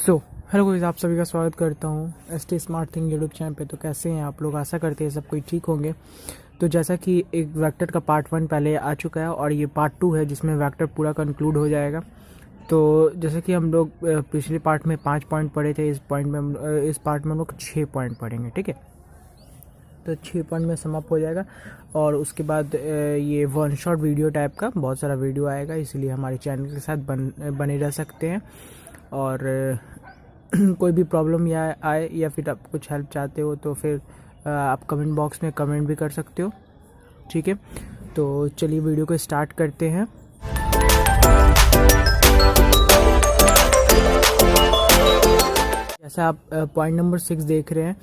Hello guys, आप सभी का स्वागत करता हूँ ST smart thing YouTube channel पे। तो कैसे हैं आप लोग? आशा करते हैं सब कोई ठीक होंगे। तो जैसा कि एक वेक्टर का पार्ट 1 पहले आ चुका है और ये पार्ट 2 है जिसमें वेक्टर पूरा कंक्लूड हो जाएगा। तो जैसे कि हम लोग पिछले पार्ट में 5 पॉइंट पढ़े थे, इस पार्ट में हम लोग 6 पॉइंट पढ़ेंगे, ठीक है। तो 6 पॉइंट में समाप्त हो जाएगा और उसके बाद ये वन शॉट वीडियो टाइप का बहुत सारा वीडियो आएगा, इसलिए हमारे चैनल के साथ बने रह सकते हैं। और कोई भी प्रॉब्लम या आए या फिर आप कुछ हेल्प चाहते हो तो फिर आप कमेंट बॉक्स में कमेंट भी कर सकते हो, ठीक है। तो चलिए वीडियो को स्टार्ट करते हैं। जैसा आप पॉइंट नंबर 6 देख रहे हैं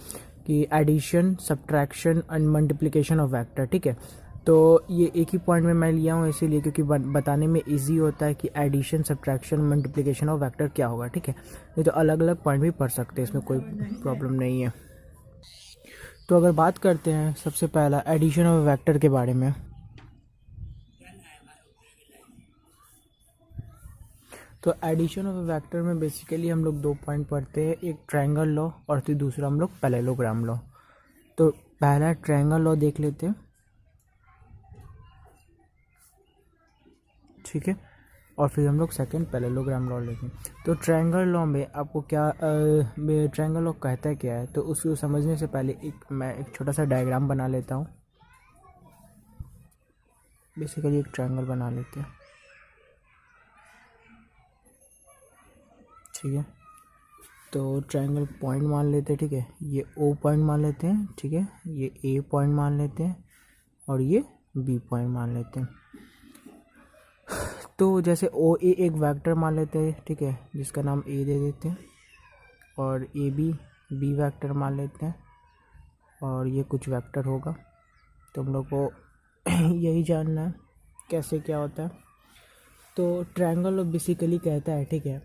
कि addition, subtraction and multiplication of vector, ठीक है। तो ये एक ही पॉइंट में मैं लिया हूँ इसीलिए क्योंकि बताने में इजी होता है कि addition, subtraction, multiplication of vector क्या होगा, ठीक है। नहीं तो अलग अलग पॉइंट भी पढ़ सकते हैं, इसमें कोई प्रॉब्लम नहीं है। तो अगर बात करते हैं सबसे पहला एडिशन ऑफ वेक्टर के बारे में, तो एडिशन ऑफ वेक्टर में बेसिकली हम लोग 2 पॉइंट पढ़ते हैं, एक ट्रायंगल लॉ और फिर दूसरा हम लोग पैरेललोग्राम लॉ। तो पहला ट्रायंगल लॉ देख लेते हैं, ठीक है, और फिर हम लोग सेकंड पैरेललोग्राम लॉ लेंगे। तो ट्रायंगल लॉ में आपको क्या ट्रायंगल लॉ कहता है क्या है, तो उसको समझने से पहले मैं एक छोटा सा डायग्राम बना लेता हूँ। बेसिकली एक ट्रायंगल बना लेते हैं, ठीक है। तो ट्रायंगल पॉइंट मान लेते हैं, ठीक है। ये ओ पॉइंट मान लेते हैं, ठीक है। ये ए पॉइंट मान लेते हैं और ये बी पॉइंट मान लेते हैं। तो जैसे ओ ए एक वेक्टर मान लेते हैं, ठीक है, जिसका नाम ए दे देते हैं, और ए बी वेक्टर मान लेते हैं और ये कुछ वेक्टर होगा। तो हम लोग को यही जानना है कैसे क्या होता है। तो ट्रायंगल लॉ बेसिकली कहता है, ठीक है।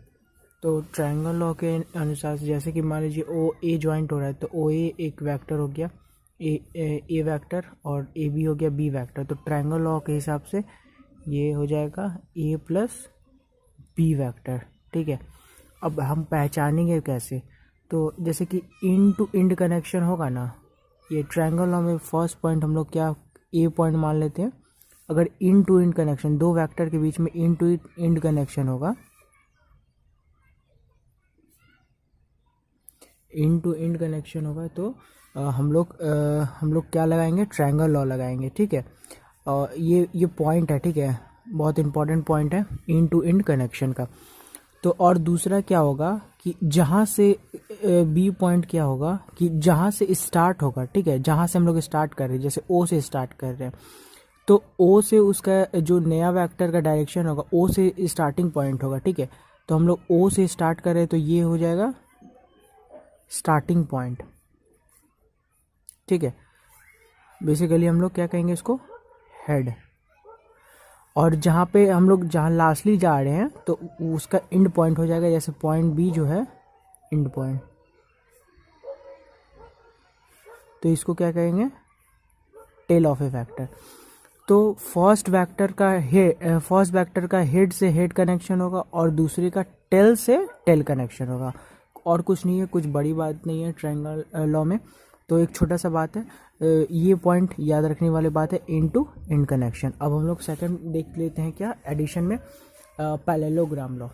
तो ट्रायंगल लॉ के अनुसार जैसे कि मान लीजिए ओ ए ज्वाइंट हो रहा है, तो ओ ए एक वेक्टर हो गया, ए वेक्टर, और ए बी हो गया बी वेक्टर। तो ट्रायंगल लॉ के हिसाब से ये हो जाएगा ए प्लस बी वेक्टर, ठीक है। अब हम पहचानेंगे कैसे, तो जैसे कि इंड टू इंड कनेक्शन होगा ना, ये ट्रायंगल लॉ में फर्स्ट पॉइंट हम लोग क्या ए पॉइंट मान लेते हैं। अगर इंड टू इंड कनेक्शन, दो वेक्टर के बीच में इंड टू इंड कनेक्शन होगा, इंड टू इंड कनेक्शन होगा, तो हम लोग क्या लगाएंगे, ट्रायंगल लॉ लगाएंगे, ठीक है। ये पॉइंट है, ठीक है, बहुत इंपॉर्टेंट पॉइंट है इंड टू इंड कनेक्शन का। तो और दूसरा क्या होगा कि जहाँ से बी पॉइंट क्या होगा कि जहाँ से स्टार्ट होगा, ठीक है, जहाँ से हम लोग स्टार्ट कर रहे हैं, जैसे ओ से स्टार्ट कर रहे हैं, तो ओ से उसका जो नया वेक्टर का डायरेक्शन होगा, ओ से स्टार्टिंग पॉइंट होगा, ठीक है। तो हम लोग ओ से स्टार्ट कर रहे हैं तो ये हो जाएगा स्टार्टिंग पॉइंट, ठीक है। बेसिकली हम लोग क्या कहेंगे इसको, हेड। और जहाँ पे हम लोग जहाँ लास्टली जा रहे हैं तो उसका एंड पॉइंट हो जाएगा, जैसे पॉइंट बी जो है एंड पॉइंट, तो इसको क्या कहेंगे, टेल ऑफ ए वेक्टर। तो फर्स्ट वेक्टर का हेड से हेड कनेक्शन होगा और दूसरे का टेल से टेल कनेक्शन होगा, और कुछ नहीं है, कुछ बड़ी बात नहीं है ट्रायंगल लॉ में। तो एक छोटा सा बात है, ये पॉइंट याद रखने वाली बात है, इंड टू इंड कनेक्शन। अब हम लोग सेकंड देख लेते हैं क्या, एडिशन में पैरेललोग्राम लॉ।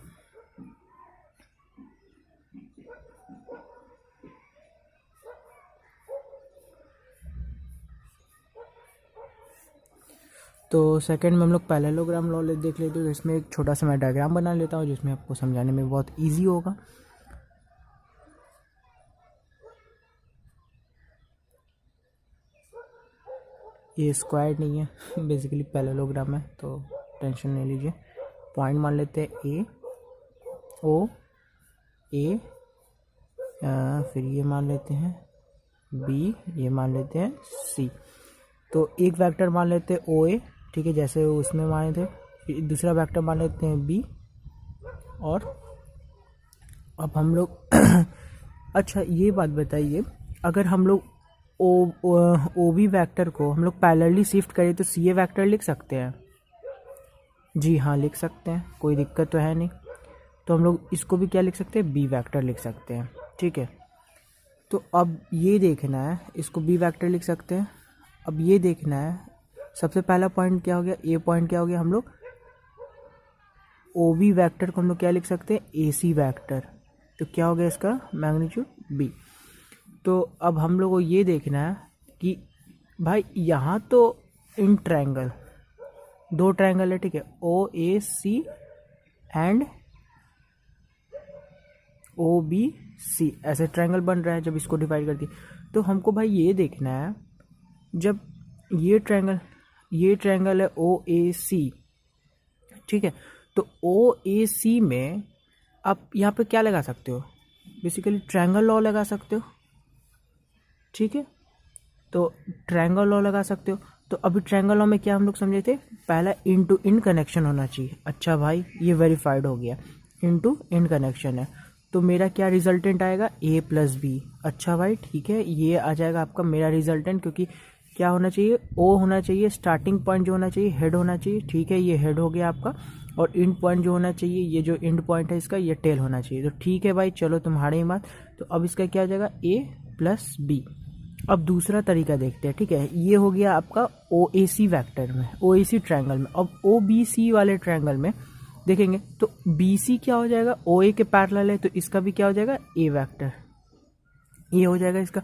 तो सेकंड में हम लोग पैरेललोग्राम लॉ देख लेते हैं। इसमें एक छोटा सा मैं डायग्राम बना लेता हूँ जिसमें आपको समझाने में बहुत ईजी होगा। ये स्क्वायर नहीं है, बेसिकली पैरेललोग्राम है, तो टेंशन नहीं लीजिए। पॉइंट मान लेते हैं ए, ओ, ए, फिर ये मान लेते हैं बी, ये मान लेते हैं सी। तो एक वेक्टर मान लेते हैं ओ ए, ठीक है, जैसे उसमें माने थे। फिर दूसरा वेक्टर मान लेते हैं बी, और अब हम लोग अच्छा ये बात बताइए, अगर हम लोग ओ बी वेक्टर को हम लोग पैरेलली शिफ्ट करें तो सी ए वेक्टर लिख सकते हैं? जी हाँ, लिख सकते हैं, कोई दिक्कत तो है नहीं। तो हम लोग इसको भी क्या लिख सकते हैं, बी वेक्टर लिख सकते हैं, ठीक है। तो अब ये देखना है, इसको बी वेक्टर लिख सकते हैं। अब ये देखना है सबसे पहला पॉइंट क्या हो गया, ए पॉइंट क्या हो गया, हम लोग ओ बी वैक्टर को हम लोग क्या लिख सकते हैं, ए सी वैक्टर। तो क्या हो गया इसका मैग्नीट्यूड बी। तो अब हम लोग को ये देखना है कि भाई यहाँ तो इन ट्रायंगल, दो ट्रायंगल है, ठीक है, O A C and O B C, ऐसे ट्रायंगल बन रहा है जब इसको डिवाइड कर दिए। तो हमको भाई ये देखना है, जब ये ट्रायंगल है ओ ए सी, ठीक है, तो ओ ए सी में आप यहाँ पे क्या लगा सकते हो, बेसिकली ट्रायंगल लॉ लगा सकते हो, ठीक है। तो ट्रायंगल लॉ लगा सकते हो। तो अभी ट्रायंगल लॉ में क्या हम लोग समझे थे, पहला इन टू इन कनेक्शन होना चाहिए। अच्छा भाई ये वेरीफाइड हो गया, इन टू इन कनेक्शन है, तो मेरा क्या रिजल्टेंट आएगा, ए प्लस बी। अच्छा भाई ठीक है, ये आ जाएगा आपका मेरा रिजल्टेंट, क्योंकि क्या होना चाहिए, ओ होना चाहिए, स्टार्टिंग पॉइंट जो होना चाहिए हेड होना चाहिए, ठीक है, ये हेड हो गया आपका, और इंड पॉइंट जो होना चाहिए, ये जो इंड पॉइंट है इसका, ये टेल होना चाहिए। तो ठीक है भाई, चलो तुम्हारी बात। तो अब इसका क्या हो जाएगा, ए प्लस बी। अब दूसरा तरीका देखते हैं, ठीक है, ये हो गया आपका ओ ए सी वैक्टर में, ओ ए सी ट्रायंगल में। अब ओ बी सी वाले ट्रायंगल में देखेंगे तो बी सी क्या हो जाएगा, ओ ए के पैरेलल है, तो इसका भी क्या हो जाएगा, ए वैक्टर, ये हो जाएगा इसका।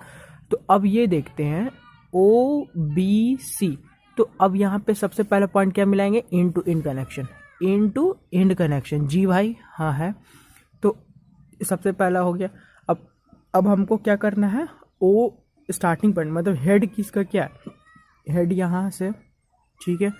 तो अब ये देखते हैं ओ बी सी, तो अब यहाँ पे सबसे पहला पॉइंट क्या मिलाएंगे, end to in connection, end to end connection. जी भाई हाँ है, तो सबसे पहला हो गया। अब हमको क्या करना है, ओ स्टार्टिंग पॉइंट मतलब हेड किसका क्या है, हेड यहाँ से, ठीक है,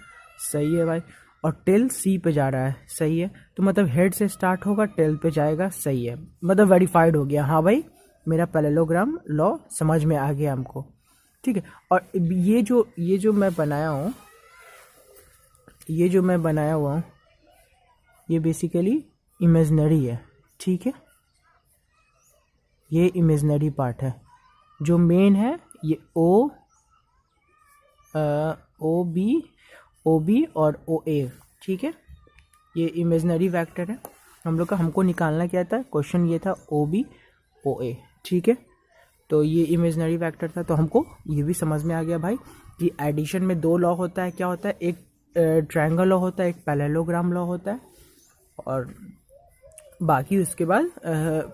सही है भाई, और टेल सी पे जा रहा है, सही है, तो मतलब हेड से स्टार्ट होगा टेल पे जाएगा, सही है, मतलब वेरीफाइड हो गया। हाँ भाई मेरा पैरेललोग्राम लॉ समझ में आ गया हमको, ठीक है। और ये जो मैं बनाया हूँ, ये जो मैं बनाया हुआ हूँ, ये बेसिकली इमेजिनरी है, ठीक है, ये इमेजिनरी पार्ट है। जो मेन है ये ओ बी और ओ ए, ठीक है, ये इमेजिनरी वेक्टर है हम लोग का। हमको निकालना क्या था, क्वेश्चन ये था ओ बी ओ ए, ठीक है। तो ये इमेजिनरी वेक्टर था, तो हमको ये भी समझ में आ गया भाई कि एडिशन में दो लॉ होता है, क्या होता है, एक ट्रायंगल लॉ होता है, एक पैरेललोग्राम लॉ होता है, और बाकी उसके बाद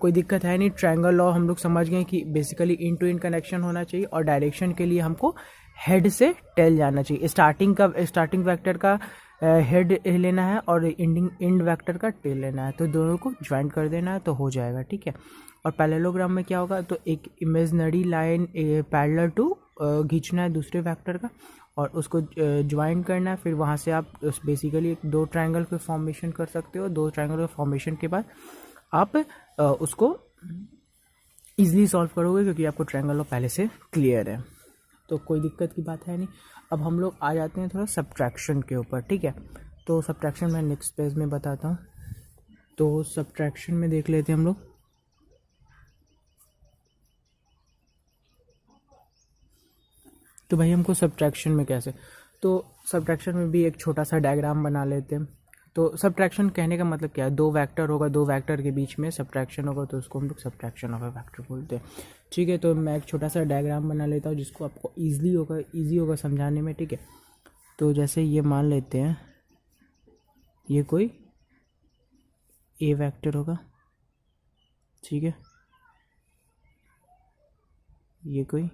कोई दिक्कत है नहीं। ट्रायंगल लॉ हम लोग समझ गए कि बेसिकली इन टू इन कनेक्शन होना चाहिए, और डायरेक्शन के लिए हमको हेड से टेल जाना चाहिए। स्टार्टिंग वेक्टर का हेड लेना है और इंड वेक्टर का टेल लेना है, तो दोनों को ज्वाइन कर देना है तो हो जाएगा, ठीक है। और पैरेललोग्राम में क्या होगा, तो एक इमेजिनरी लाइन पैरेलल टू खींचना है दूसरे वेक्टर का, और उसको ज्वाइन करना है, फिर वहाँ से आप बेसिकली दो ट्रायंगल के फॉर्मेशन कर सकते हो। दो ट्रायंगल के फॉर्मेशन के बाद आप उसको इजीली सॉल्व करोगे, क्योंकि आपको ट्रायंगल लॉ पहले से क्लियर है, तो कोई दिक्कत की बात है नहीं। अब हम लोग आ जाते हैं थोड़ा सब्ट्रैक्शन के ऊपर, ठीक है। तो सब्ट्रैक्शन मैं नेक्स्ट पेज में बताता हूँ। तो सब्ट्रैक्शन में देख लेते हैं हम लोग। तो भाई हमको सब्ट्रैक्शन में कैसे, तो सब्ट्रैक्शन में भी एक छोटा सा डायग्राम बना लेते हैं। तो सब्ट्रैक्शन कहने का मतलब क्या है, दो वेक्टर होगा, दो वेक्टर के बीच में सब्ट्रैक्शन होगा, तो उसको हम लोग सब्ट्रैक्शन ऑफ अ वेक्टर बोलते हैं, ठीक है। तो मैं एक छोटा सा डायग्राम बना लेता हूँ जिसको आपको ईजी होगा समझाने में, ठीक है। तो जैसे ये मान लेते हैं, ये कोई ए वेक्टर होगा, ठीक है, ये कोई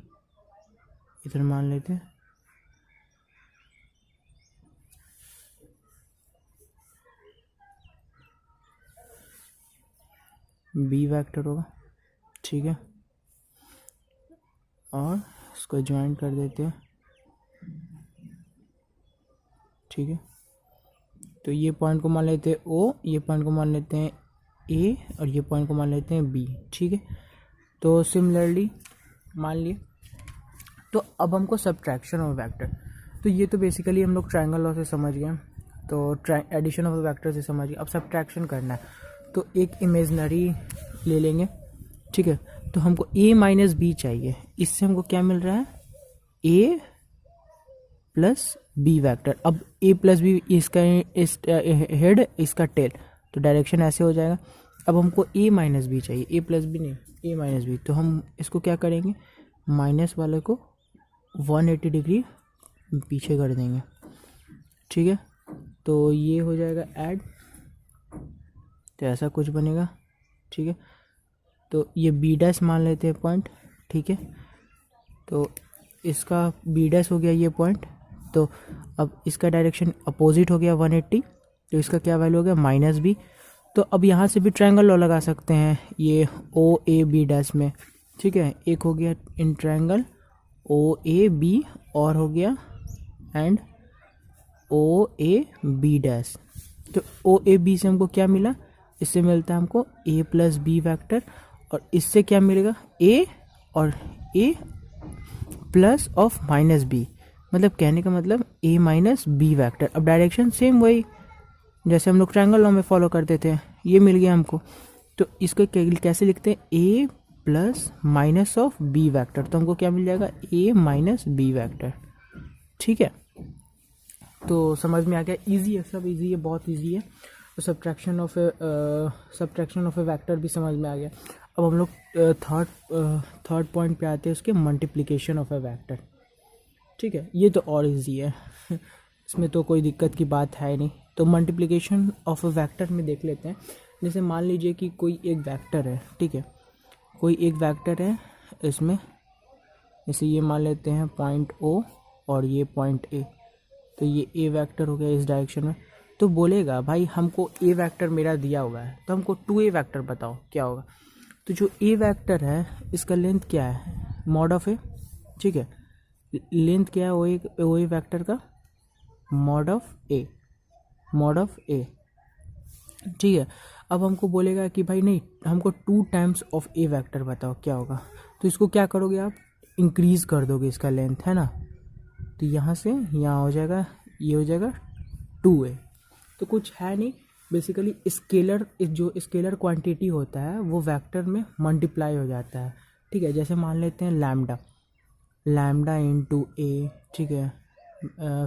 इधर मान लेते हैं, बी वेक्टर होगा, ठीक है, और इसको ज्वाइन कर देते हैं, ठीक है। तो ये पॉइंट को मान लेते हैं ओ, ये पॉइंट को मान लेते हैं ए, और ये पॉइंट को मान लेते हैं बी, ठीक है। तो सिमिलरली मान लिए, तो अब हमको सब्ट्रैक्शन ऑफ वेक्टर, तो ये तो बेसिकली हम लोग ट्रायंगल लॉ से समझ गए, तो एडिशन ऑफ वेक्टर से समझ गए। अब सब्ट्रैक्शन करना है, तो एक इमेजिनरी ले लेंगे, ठीक है। तो हमको a माइनस बी चाहिए, इससे हमको क्या मिल रहा है, a प्लस बी वैक्टर। अब a प्लस बी इसका हेड, इसका टेल, तो डायरेक्शन ऐसे हो जाएगा। अब हमको a माइनस बी चाहिए, a प्लस बी नहीं, a माइनस बी। तो हम इसको क्या करेंगे, माइनस वाले को 180 डिग्री पीछे कर देंगे, ठीक है। तो ये हो जाएगा ऐड, तो ऐसा कुछ बनेगा, ठीक है। तो ये बी डैश मान लेते हैं पॉइंट, ठीक है। तो इसका बी डैश हो गया ये पॉइंट। तो अब इसका डायरेक्शन अपोजिट हो गया 180, तो इसका क्या वैल्यू हो गया माइनस बी। तो अब यहाँ से भी ट्रायंगल लॉ लगा सकते हैं ये ओ ए बी डैश में, ठीक है। एक हो गया in triangle O A B और हो गया and O A B dash. तो ओ ए बी से हमको क्या मिला, इससे मिलता है हमको ए प्लस बी वैक्टर, और इससे क्या मिलेगा ए और ए प्लस ऑफ माइनस बी, मतलब कहने का मतलब ए माइनस बी वैक्टर। अब डायरेक्शन सेम वही जैसे हम लोग ट्रायंगल लॉ में फॉलो करते थे, ये मिल गया हमको। तो इसको कैसे लिखते हैं, A plus minus of B vector, तो हमको क्या मिल जाएगा ए माइनस बी वैक्टर, ठीक है। तो समझ में आ गया, इजी है, सब इजी है, बहुत इजी है। तो सब्ट्रैक्शन ऑफ ए वैक्टर भी समझ में आ गया। अब हम लोग थर्ड पॉइंट पे आते हैं, उसके मल्टीप्लिकेशन ऑफ ए वैक्टर, ठीक है। ये तो और इजी है इसमें तो कोई दिक्कत की बात है नहीं। तो मल्टीप्लिकेशन ऑफ ए वैक्टर में देख लेते हैं। जैसे मान लीजिए कि कोई एक वैक्टर है, ठीक है, कोई एक वैक्टर है इसमें, जैसे ये मान लेते हैं पॉइंट ओ और ये पॉइंट ए, तो ये ए वैक्टर हो गया इस डायरेक्शन में। तो बोलेगा भाई हमको ए वैक्टर मेरा दिया हुआ है, तो हमको 2a वैक्टर बताओ क्या होगा। तो जो ए वैक्टर है इसका लेंथ क्या है, मॉड ऑफ ए, ठीक है। लेंथ क्या है ओ ए वैक्टर का, mod of A, mod of A, ठीक है। अब हमको बोलेगा कि भाई नहीं, हमको 2 टाइम्स ऑफ ए वैक्टर बताओ क्या होगा। तो इसको क्या करोगे आप, इंक्रीज कर दोगे इसका लेंथ, है ना। तो यहाँ से यहाँ हो जाएगा, ये हो जाएगा 2a। तो कुछ है नहीं, बेसिकली स्केलर, जो स्केलर क्वांटिटी होता है वो वेक्टर में मल्टीप्लाई हो जाता है, ठीक है। जैसे मान लेते हैं लैम्डा, लैम्डा इंटू ए, ठीक है।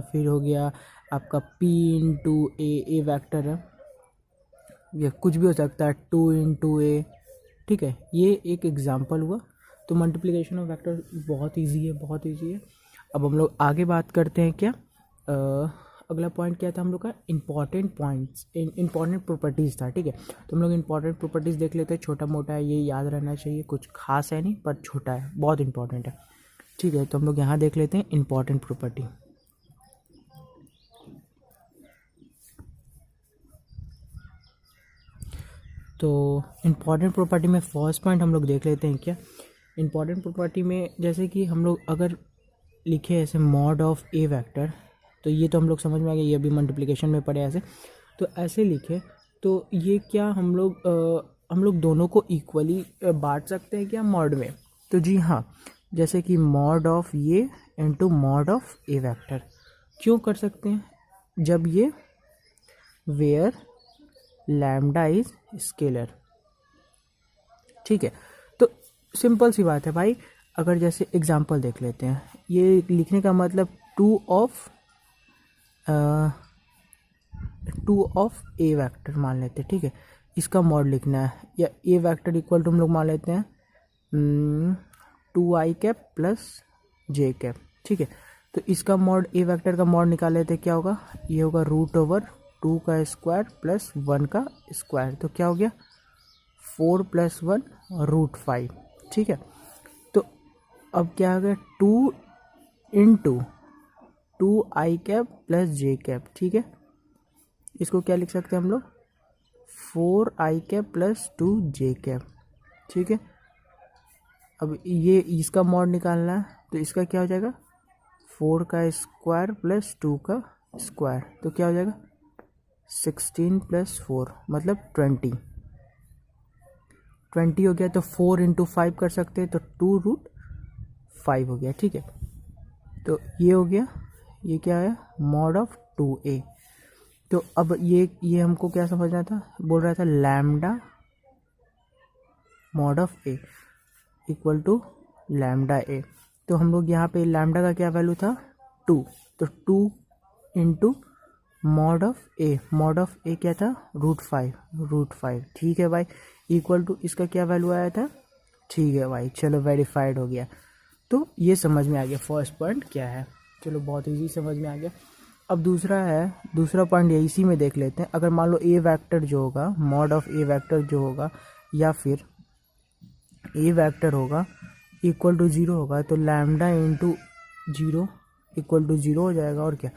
फिर हो गया आपका p इंटू ए वैक्टर है, ये कुछ भी हो सकता है, 2 इंटू ए, ठीक है। ये एक एग्जांपल हुआ। तो मल्टीप्लिकेशन ऑफ वेक्टर बहुत इजी है, बहुत इजी है। अब हम लोग आगे बात करते हैं क्या, अगला पॉइंट क्या था हम लोग का, इंपॉर्टेंट पॉइंट्स, इंपॉर्टेंट प्रॉपर्टीज़ था, ठीक है। तो हम लोग इंपॉर्टेंट प्रॉपर्टीज़ देख लेते हैं, छोटा मोटा है, ये याद रहना चाहिए, कुछ खास है नहीं पर छोटा है, बहुत इंपॉर्टेंट है, ठीक है। तो हम लोग यहाँ देख लेते हैं इंपॉर्टेंट प्रॉपर्टी। तो इंपॉर्टेंट प्रॉपर्टी में फर्स्ट पॉइंट हम लोग देख लेते हैं क्या, इंपॉर्टेंट प्रॉपर्टी में जैसे कि हम लोग अगर लिखे ऐसे मॉड ऑफ ए वैक्टर, तो ये तो हम लोग समझ में आ गया, ये अभी मल्टीप्लिकेशन में पड़े ऐसे, तो ऐसे लिखे तो ये क्या हम लोग दोनों को इक्वली बांट सकते हैं क्या मॉड में। तो जी हाँ, जैसे कि मॉड ऑफ ये into mod of A vector, क्यों कर सकते हैं, जब ये वेयर लैम्डा इज स्केलर, ठीक है। तो सिंपल सी बात है भाई, अगर जैसे एग्जांपल देख लेते हैं, ये लिखने का मतलब 2 ऑफ ए वैक्टर मान लेते हैं, ठीक है। इसका मॉड लिखना है, या ए वैक्टर इक्वल टू हम लोग मान लेते हैं 2i कैप प्लस जे कैप, ठीक है। तो इसका मॉड, ए वैक्टर का मॉड निकाल लेते हैं, क्या होगा, ये होगा √2 का स्क्वायर प्लस 1 का स्क्वायर, तो क्या हो गया 4 + 1 √5, ठीक है। तो अब क्या आ गया 2 इंटू 2i कैप प्लस जे कैप, ठीक है। इसको क्या लिख सकते हैं हम लोग 4i cap plus 2j cap, ठीक है। अब ये इसका मॉड निकालना है, तो इसका क्या हो जाएगा 4 का स्क्वायर प्लस 2 का स्क्वायर, तो क्या हो जाएगा 16 + 4 मतलब 20 हो गया। तो 4 इंटू 5 कर सकते हैं, तो 2√5 हो गया, ठीक है। तो ये हो गया, ये क्या है मॉड ऑफ 2a। तो अब ये हमको क्या समझना था, बोल रहा था lambda mod of A equal to lambda A. तो हम लोग यहाँ पे लैम्डा का क्या वैल्यू था 2, तो 2 इंटू मॉड ऑफ ए क्या था, रूट फाइव, ठीक है भाई, इक्वल टू इसका क्या वैल्यू आया था, ठीक है भाई, चलो वेरीफाइड हो गया। तो ये समझ में आ गया फर्स्ट पॉइंट क्या है, चलो बहुत इजी समझ में आ गया। अब दूसरा पॉइंट ये इसी में देख लेते हैं। अगर मान लो ए वेक्टर जो होगा, मॉड ऑफ ए वेक्टर जो होगा, या फिर ए वेक्टर होगा इक्वल टू 0 होगा, तो लैम्डा इंटू 0 इक्वल टू 0 हो जाएगा। और क्या,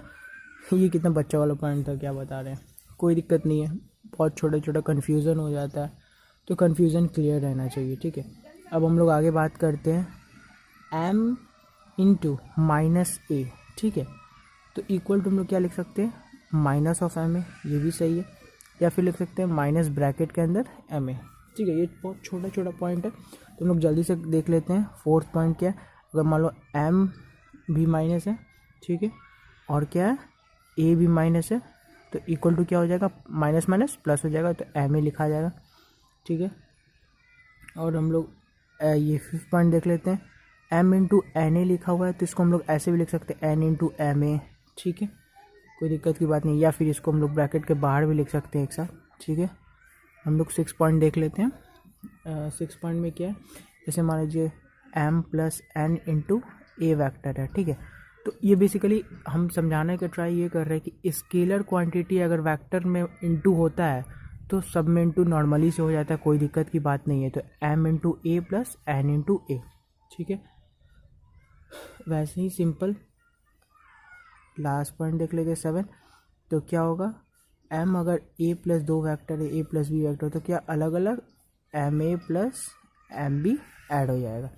ये कितना बच्चा वाला पॉइंट था, क्या बता रहे हैं, कोई दिक्कत नहीं है, बहुत छोटा कन्फ्यूज़न हो जाता है, तो कन्फ्यूज़न क्लियर रहना चाहिए, ठीक है। अब हम लोग आगे बात करते हैं, m इंटू माइनस ए, ठीक है, तो इक्वल टू हम लोग क्या लिख सकते हैं, माइनस ऑफ एम ए, ये भी सही है, या फिर लिख सकते हैं माइनस ब्रैकेट के अंदर एम ए, ठीक है। ये बहुत छोटा पॉइंट है, तो हम लोग जल्दी से देख लेते हैं। फोर्थ पॉइंट क्या है, अगर मान लो एम भी माइनस है, ठीक है, और क्या है, ए भी माइनस है, तो इक्वल टू क्या हो जाएगा, माइनस माइनस प्लस हो जाएगा, तो एम ए लिखा जाएगा, ठीक है। और हम लोग ये फिफ्थ पॉइंट देख लेते हैं, एम इंटू एन ए लिखा हुआ है, तो इसको हम लोग ऐसे भी लिख सकते हैं, एन इंटू एम ए, ठीक है, कोई दिक्कत की बात नहीं, या फिर इसको हम लोग ब्रैकेट के बाहर भी लिख सकते हैं एक साथ, ठीक है। हम लोग 6 पॉइंट देख लेते हैं। 6 पॉइंट में क्या है, जैसे मान लीजिए एम प्लस एन इंटू ए वैक्टर है, ठीक है, तो ये बेसिकली हम समझाने का ट्राई ये कर रहे हैं कि स्केलर क्वांटिटी अगर वेक्टर में इंटू होता है तो सब में इंटू नॉर्मली से हो जाता है, कोई दिक्कत की बात नहीं है, तो एम इंटू ए प्लस एन इंटू ए, ठीक है। वैसे ही सिंपल लास्ट पॉइंट देख लेते हैं 7, तो क्या होगा, एम अगर ए प्लस 2 वैक्टर है, ए प्लस बी वैक्टर, तो क्या अलग अलग M A plus M B add हो जाएगा।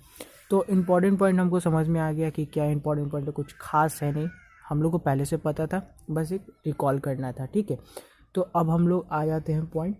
तो इम्पॉर्टेंट पॉइंट हमको समझ में आ गया कि क्या इंपॉर्टेंट पॉइंट है, कुछ खास है नहीं, हम लोग को पहले से पता था, बस एक रिकॉल करना था, ठीक है। तो अब हम लोग आ जाते हैं पॉइंट